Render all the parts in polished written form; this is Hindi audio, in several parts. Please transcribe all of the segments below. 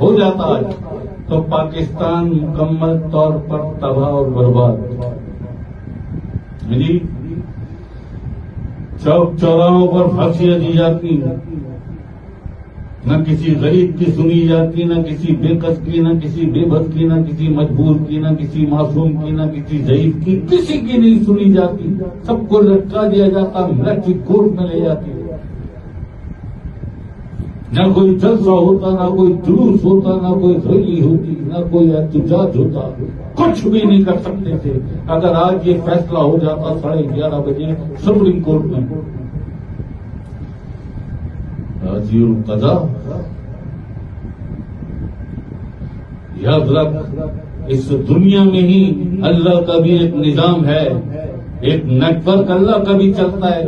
हो जाता आज तो पाकिस्तान मुकम्मल तौर पर तबाह और बर्बाद जी। चौक चौराहों पर फांसियां दी जाती, न किसी गरीब की सुनी जाती, न किसी बेकस की, न किसी बेबस की, न किसी मजबूर की, न किसी मासूम की, न किसी ज़ईफ की, किसी की नहीं सुनी जाती। सबको लटका दिया जाता, मृत्यु कोर्ट में ले जाती। न कोई जलसा होता, न कोई जुलूस होता, न कोई रैली होती, न कोई एहतजाज होता, कुछ भी नहीं कर सकते थे। अगर आज ये फैसला हो जाता 11:30 बजे सुप्रीम कोर्ट में, कज़ा याद रख, इस दुनिया में ही अल्लाह का भी एक निजाम है, एक नेटवर्क अल्लाह का भी चलता है।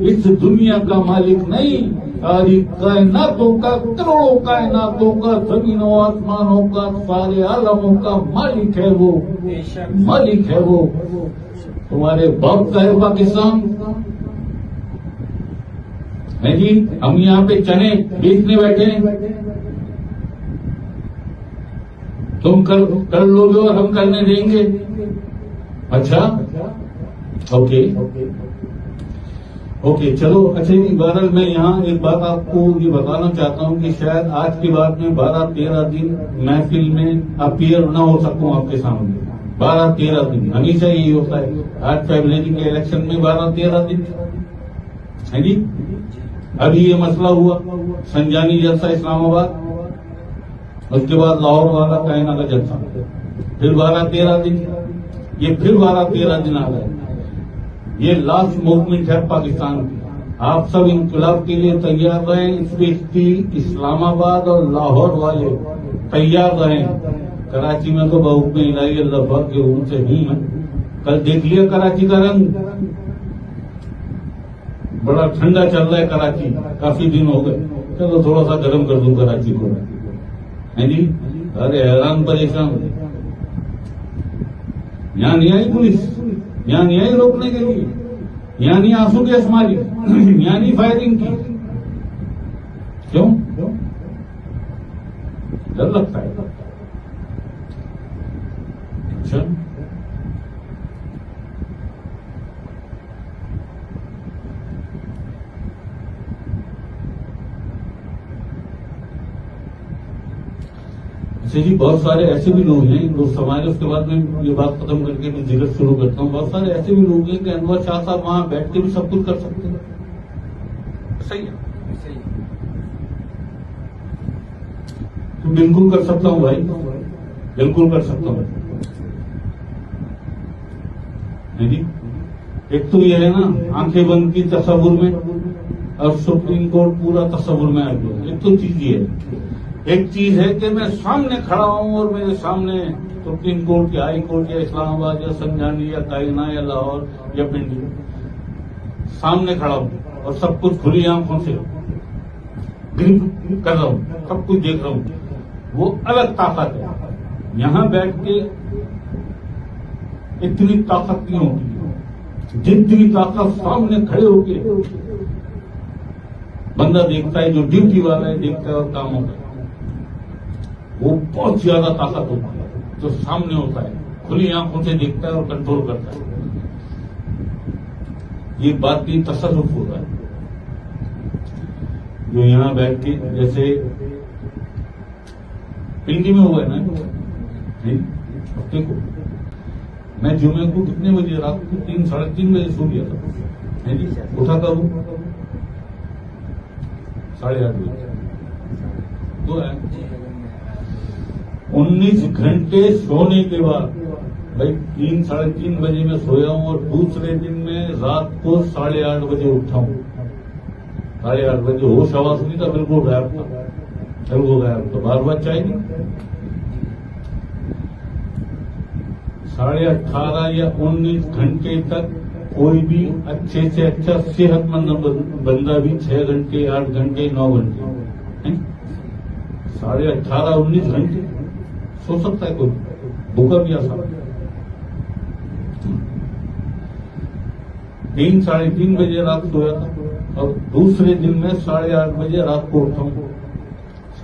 इस दुनिया का मालिक नहीं, सारी कायनातों का, करोड़ों कायनातों का, जमीनों आसमानों का, सारे आलमों का मालिक है वो, मालिक है वो। तुम्हारे बाप का है पाकिस्तान है जी। हम यहाँ पे चने बेचने बैठे हैं, तुम कर लोगे और हम करने देंगे? अच्छा, ओके चलो। अच्छा जी, बहरहाल मैं यहाँ एक बात आपको ये बताना चाहता हूँ कि शायद आज के बाद में 12-13 दिन महफिल में अपीयर न हो सकूं आपके सामने। 12-13 दिन हमेशा यही होता है। आज फरवरी के इलेक्शन में 12-13 दिन है जी। अभी ये मसला हुआ संजानी जलसा इस्लामाबाद, उसके बाद लाहौर वाला कायना का जलसा, फिर 12-13 दिन, ये फिर 12-13 दिन आ गए। ये लास्ट मूवमेंट है पाकिस्तान की। आप सब इंकलाब के लिए तैयार रहें, स्पेशली इस्लामाबाद और लाहौर वाले तैयार रहें। कराची में तो बहुत में इलाही अल्लाह के उनसे हूं मैं। कल देख लिया कराची का रंग, बड़ा ठंडा चल रहा है कराची, काफी दिन हो गए। चलो थोड़ा सा गर्म कर दूं कराची को, है जी। अरे हैरान परेशान, यहाँ नहीं आई पुलिस, यहाँ नहीं आई रोकने के लिए, यहाँ नहीं आंसू गैस मारी, यहाँ नहीं फायरिंग की। क्यों? डर लगता है। अच्छा, जी बहुत सारे ऐसे भी लोग हैं, लोग समाज, उसके बाद में ये बात खत्म करके मैं जिक्र शुरू करता हूँ। बहुत सारे ऐसे भी लोग हैं कि अनवर शाह साहब वहां बैठ के भी सब कुछ कर सकते हैं। सही है, तो बिल्कुल कर सकता हूँ भाई, बिल्कुल कर सकता हूँ जी। एक तो ये है ना, आंखें बंद की तस्वुर में, और सुप्रीम कोर्ट पूरा तस्वुर में आ गया। एक तो चीज ये है, एक चीज है कि मैं सामने खड़ा हूं और मेरे सामने सुप्रीम कोर्ट या हाई कोर्ट या इस्लामाबाद या संजानी या कायना या लाहौर या पिंडी सामने खड़ा हूं और सब कुछ खुली आंखों से ग्रिप कर रहा हूं, सब कुछ देख रहा हूं। वो अलग ताकत है। यहां बैठ के इतनी ताकत नहीं होती जितनी ताकत सामने खड़े होके बंदा देखता है, जो ड्यूटी वाला है देखता है और काम होता है। वो बहुत ज्यादा ताकत होती है जो सामने होता है, खुली आंखों से देखता है और कंट्रोल करता है। ये बात की तसर्रुफ होता है। जो यहां बैठ के, जैसे पिंडी में हुआ है ना, हफ्ते को मैं जुमे को कितने बजे, रात को 3-3:30 बजे सो गया था, है जी। उठा कब? 8:30 बजे। तो है 19 घंटे सोने के बाद भाई 3-3:30 बजे में सोया हूं और दूसरे दिन में रात को 8:30 बजे उठा हूं। 8:30 बजे होश आवाज नहीं था, बिल्कुल गायब था, बिल्कुल गायब था। बार चाहिए 18.5 या 19 घंटे तक कोई भी अच्छे से अच्छा सेहतमंद बंदा भी 6 घंटे, 8 घंटे, 9 घंटे, 18.5, 19 घंटे सो सकता है कोई, भूखा भी आ सकता है। 3-3:30 बजे रात सोया था और दूसरे दिन में 8:30 बजे रात को उठा हूं।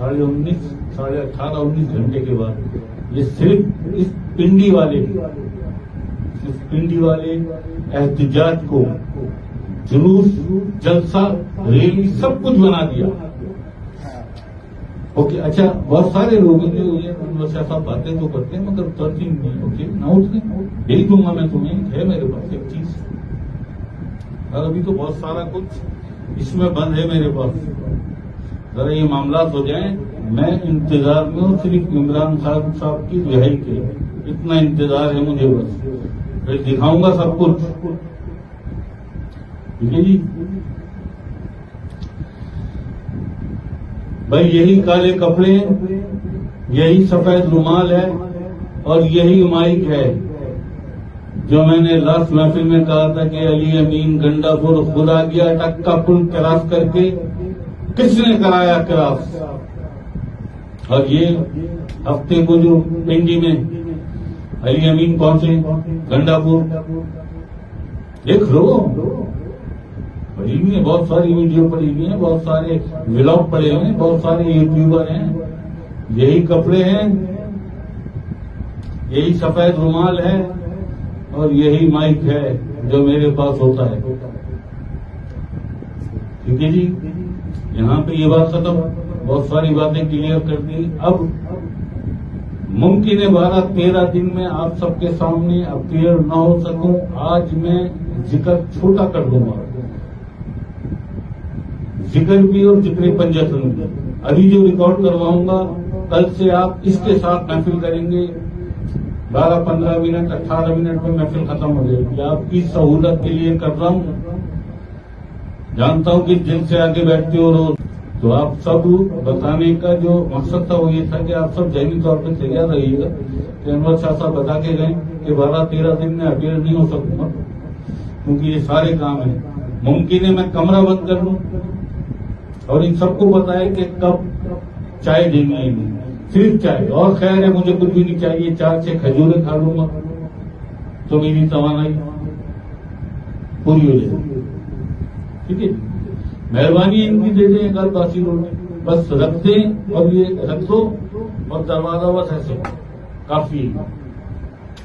साढ़े 18-19 घंटे के बाद ये सिर्फ इस पिंडी वाले एहतजाज को जुलूस, जलसा, रैली सब कुछ बना दिया। ओके, अच्छा, बहुत सारे लोग हैं जो ये ऐसा बातें तो करते हैं मगर करती नहीं। ओके, ना उठने भेज दूंगा मैं तुम्हें, है मेरे पास एक चीज, और अभी तो बहुत सारा कुछ इसमें बंद है मेरे पास। जरा ये मामला हो जाए, मैं इंतजार में हूँ सिर्फ इमरान खान साहब की रिहाई के, इतना इंतजार है मुझे बस, फिर दिखाऊंगा सब कुछ। ठीक है जी भाई, यही काले कपड़े, यही सफेद रुमाल है और यही माइक है जो मैंने लास्ट महफिल में कहा था कि अली अमीन गंडापुर खुदा गया टक्का पुल क्रॉस करके किसने कराया क्रॉस। और ये हफ्ते को जो पिंडी में अली अमीन पहुंचे गंडापुर, देख लो, पड़ी हुई है, बहुत सारी वीडियो पड़ी हुई है, बहुत सारे व्लॉग पड़े हुए हैं, बहुत सारे यूट्यूबर हैं, यही कपड़े हैं, यही सफेद रुमाल है और यही माइक है जो मेरे पास होता है। ठीक है जी, यहाँ पे ये बात खत्म, बहुत सारी बातें क्लियर कर दी। अब मुमकिन है 12-13 दिन में आप सबके सामने अपीयर ना हो सकूं, आज मैं जिक्र छोटा कर दूंगा, जिक्र भी और जिक्र पंजतन भी। अभी जो रिकॉर्ड करवाऊंगा कल से आप इसके साथ महफिल करेंगे, 12-15 मिनट 18 मिनट में महफिल खत्म हो जाएगी। आपकी सहूलत के लिए कर रहा हूं, जानता हूं कि दिल से आगे बैठते हो रोज, तो आप सब बताने का जो मकसद था वो ये था कि आप सब जहनी तौर पर तैयार रहिएगा कि अनवर शाह साहब बता के गए कि 12-13 दिन में अपीयर नहीं हो सकूंगा क्योंकि ये सारे काम है। मुमकिन है मैं कमरा बंद कर लूं और इन सबको बताया कि कब चाय देनी है, सिर्फ चाय, और खैर है मुझे कुछ भी नहीं चाहिए, 4-6 खजूरें खा लूंगा तो मेरी तवानाई पूरी हो जाएगी। ठीक है, मेहरबानी इनकी दे दें एक बासी रोटी, बस रख दें और ये रख दो और दरवाजा बस ऐसे काफी है,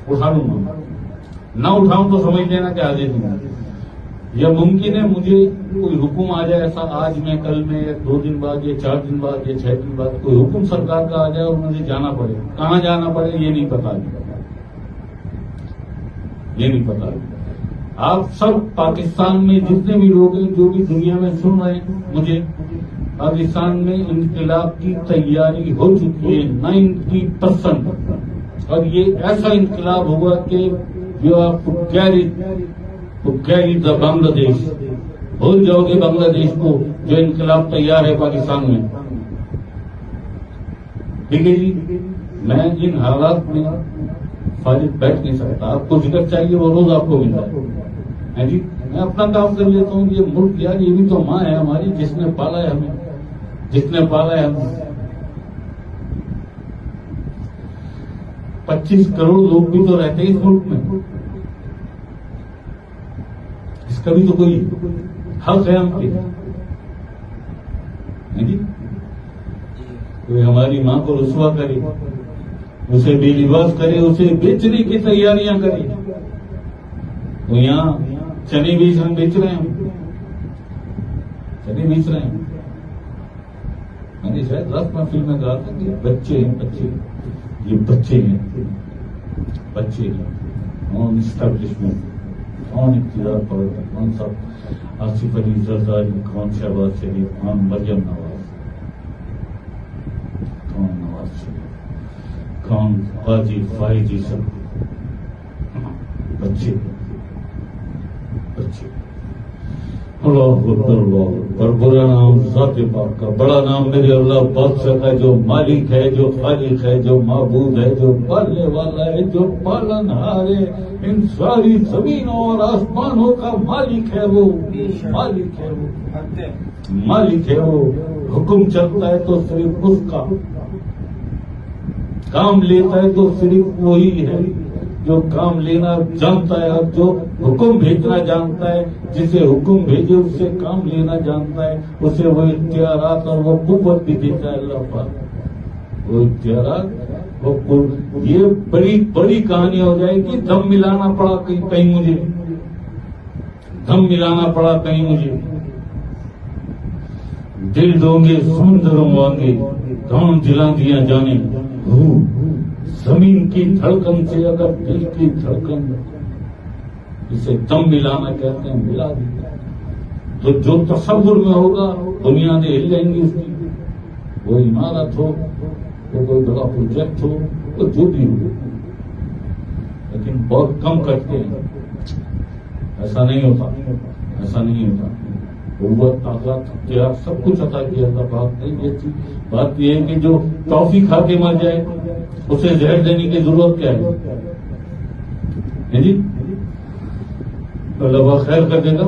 उठा लूंगा, ना उठाऊं तो समझ लेना कि आगे दूंगा। या मुमकिन है मुझे कोई हुक्म आ जाए ऐसा आज में, कल में, या 2 दिन बाद, या 4 दिन बाद, या 6 दिन बाद कोई हुक्म सरकार का आ जाए और मुझे जाना पड़े, कहाँ जाना पड़े ये नहीं पता, ये नहीं पता। आप सब पाकिस्तान में जितने भी लोग हैं, जो भी दुनिया में सुन रहे हैं मुझे, पाकिस्तान में इनकलाब की तैयारी हो चुकी है 90%, और ये ऐसा इनकलाब होगा कि जो आप कैरी द बांग्लादेश, भूल जाओगे बांग्लादेश को, जो इनकलाब तैयार है पाकिस्तान में। ठीक है जी, मैं इन हालात में फारिग बैठ नहीं सकता, आपको जिक्र चाहिए वो रोज आपको मिल रहा है जी, मैं अपना काम कर लेता हूँ। ये मुल्क यार, ये भी तो माँ है हमारी, जिसने पाला है हमें, जिसने पाला है हमें। 25 करोड़ लोग भी तो रहते हैं इस मुल्क में, इसका भी तो कोई हक है हम पे, जी। कोई हमारी माँ को रुसवा करे, उसे बेलिबास करे, उसे बेचने की तैयारियां करे, तो यहाँ चने बीज हम बेच रहे हैं, चने बेच रहे हैं। मैंने शायद लास्ट महफिल में कहा था कि बच्चे हैं, बच्चे, ये बच्चे हैं, बच्चे हैं ऑन इस्टेब्लिशमेंट, कौन इख्तियार पर, कौन सा आसिफ अली जरदारी, कौन शहबाज शरीफ, कौन मरियम नवाज, कौन नवाज शरीफ, कौन बाजी फायजी, सब बच्चे बच्चे। और बुरा नाम ज़ात पाक का, बड़ा नाम मेरे अल्लाह बादशाह का, जो मालिक है, जो खालिक है, जो माबूद है, जो पालने वाला है, जो पालनहार है, इन सारी जमीनों और आसमानों का मालिक है वो, मालिक है वो, मालिक है वो। हुक्म चलता है तो सिर्फ उसका, काम लेता है तो सिर्फ वही है, जो काम लेना जानता है और जो हुक्म भेजना जानता है, जिसे हुक्म भेजे उससे काम लेना जानता है, उसे वो इख्तियारात और वो कुव्वत भी देता है अल्लाह पाक। वो इख्तियारात वो ये बड़ी बड़ी कहानी हो जाएगी। दम मिलाना पड़ा कहीं मुझे, दम मिलाना पड़ा कहीं मुझे। दिल दोगे सुंदर मांगे, गांव जिला दिया जाने जमीन की धड़कन से अगर दिल की धड़कन, इसे दम मिलाना कहते हैं, मिला दिया तो जो तसव्वुर में होगा बुनियादें हिल जाएंगी उसकी। वो इमारत हो, वो कोई बड़ा प्रोजेक्ट हो, तो जो भी हो, लेकिन बहुत कम करते हैं। ऐसा नहीं होता, ऐसा नहीं होता। वो ताकत इख्तियार सब कुछ अता किया अल्लाह पाक ने। ये बात यह है कि जो टॉफी खा के मर जाए उसे जहर देने की जरूरत क्या है जी? अल्लाह खैर कर देगा।